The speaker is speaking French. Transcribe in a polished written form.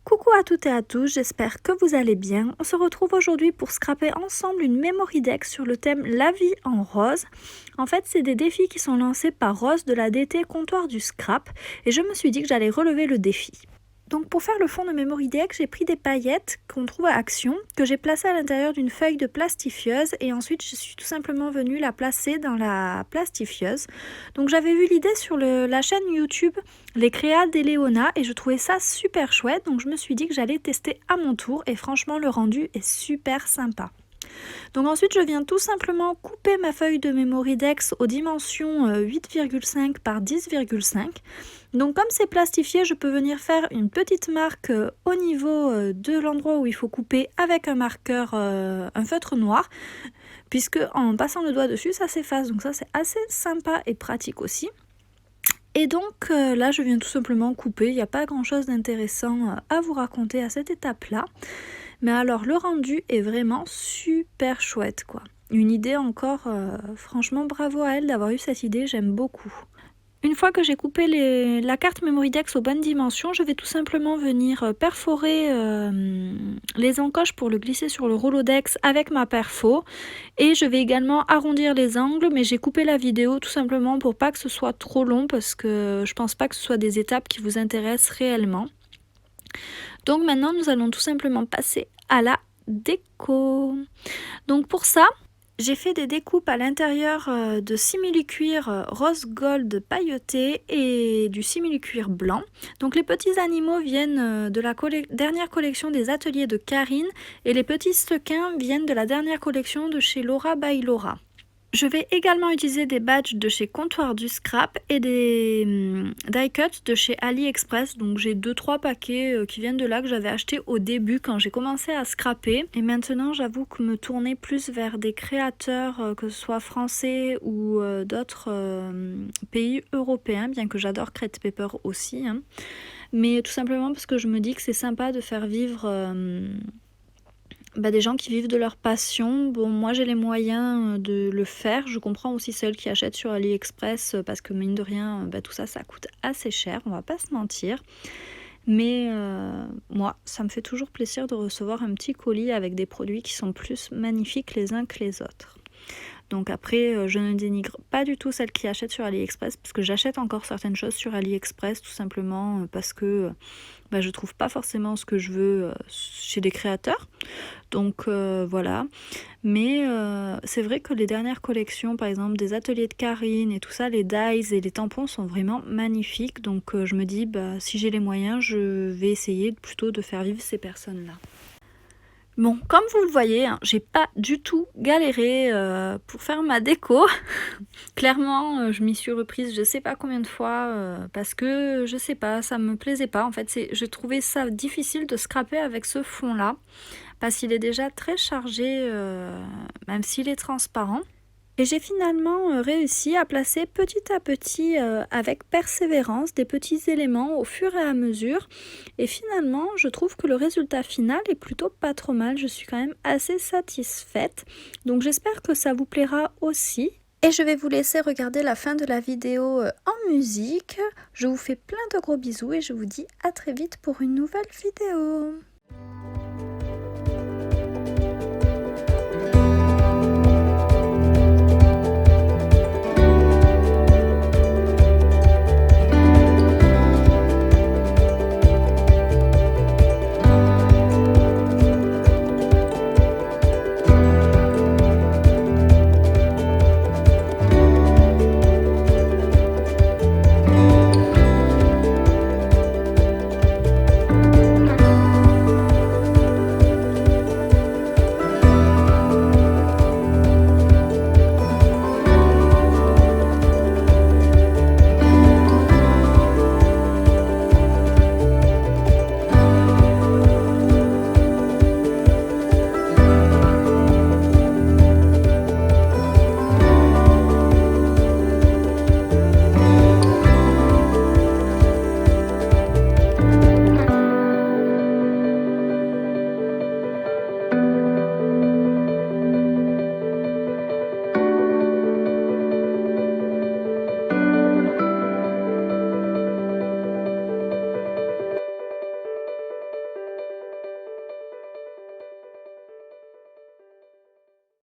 Coucou à toutes et à tous, j'espère que vous allez bien. On se retrouve aujourd'hui pour scraper ensemble une memory deck sur le thème La vie en rose. En fait, c'est des défis qui sont lancés par Rose de la DT Comptoir du Scrap et je me suis dit que j'allais relever le défi. Donc pour faire le fond de memory deck, j'ai pris des paillettes qu'on trouve à Action, que j'ai placées à l'intérieur d'une feuille de plastifieuse et ensuite je suis tout simplement venue la placer dans la plastifieuse. Donc j'avais vu l'idée sur la chaîne YouTube Les Créas d'Eleona et je trouvais ça super chouette, donc je me suis dit que j'allais tester à mon tour et franchement le rendu est super sympa. Donc ensuite je viens tout simplement couper ma feuille de memory dex aux dimensions 8,5 par 10,5. Donc comme c'est plastifié, je peux venir faire une petite marque au niveau de l'endroit où il faut couper avec un marqueur, un feutre noir, puisque en passant le doigt dessus ça s'efface, donc ça c'est assez sympa et pratique aussi. Et donc là je viens tout simplement couper, il n'y a pas grand chose d'intéressant à vous raconter à cette étape là. Mais alors le rendu est vraiment super chouette quoi. Une idée encore, franchement bravo à elle d'avoir eu cette idée, j'aime beaucoup. Une fois que j'ai coupé la carte Memory Dex aux bonnes dimensions, je vais tout simplement venir perforer les encoches pour le glisser sur le Rolodex avec ma perfo. Et je vais également arrondir les angles, mais j'ai coupé la vidéo tout simplement pour pas que ce soit trop long parce que je pense pas que ce soit des étapes qui vous intéressent réellement. Donc maintenant nous allons tout simplement passer à la déco. Donc pour ça, j'ai fait des découpes à l'intérieur de simili-cuir rose gold pailleté et du simili-cuir blanc. Donc les petits animaux viennent de la dernière collection des ateliers de Karine et les petits sequins viennent de la dernière collection de chez Laura by Laura. Je vais également utiliser des badges de chez Comptoir du Scrap et des die cuts de chez AliExpress. Donc j'ai 2-3 paquets qui viennent de là que j'avais acheté au début quand j'ai commencé à scraper. Et maintenant j'avoue que me tourner plus vers des créateurs, que ce soit français ou d'autres pays européens, bien que j'adore Crate Paper aussi. Hein. Mais tout simplement parce que je me dis que c'est sympa de faire vivre... des gens qui vivent de leur passion. Bon, moi j'ai les moyens de le faire. Je comprends aussi celles qui achètent sur AliExpress parce que mine de rien, tout ça, ça coûte assez cher, on va pas se mentir. Mais moi, ça me fait toujours plaisir de recevoir un petit colis avec des produits qui sont plus magnifiques les uns que les autres. Donc après, je ne dénigre pas du tout celles qui achètent sur AliExpress parce que j'achète encore certaines choses sur AliExpress tout simplement parce que je trouve pas forcément ce que je veux chez des créateurs. Donc voilà. Mais c'est vrai que les dernières collections, par exemple des ateliers de Karine et tout ça, les dies et les tampons sont vraiment magnifiques. Donc je me dis, si j'ai les moyens, je vais essayer plutôt de faire vivre ces personnes-là. Bon, comme vous le voyez, hein, j'ai pas du tout galéré pour faire ma déco. Clairement, je m'y suis reprise je sais pas combien de fois parce que je sais pas, ça me plaisait pas. En fait, je trouvais ça difficile de scraper avec ce fond-là parce qu'il est déjà très chargé, même s'il est transparent. Et j'ai finalement réussi à placer petit à petit avec persévérance des petits éléments au fur et à mesure. Et finalement, je trouve que le résultat final est plutôt pas trop mal. Je suis quand même assez satisfaite. Donc j'espère que ça vous plaira aussi. Et je vais vous laisser regarder la fin de la vidéo en musique. Je vous fais plein de gros bisous et je vous dis à très vite pour une nouvelle vidéo.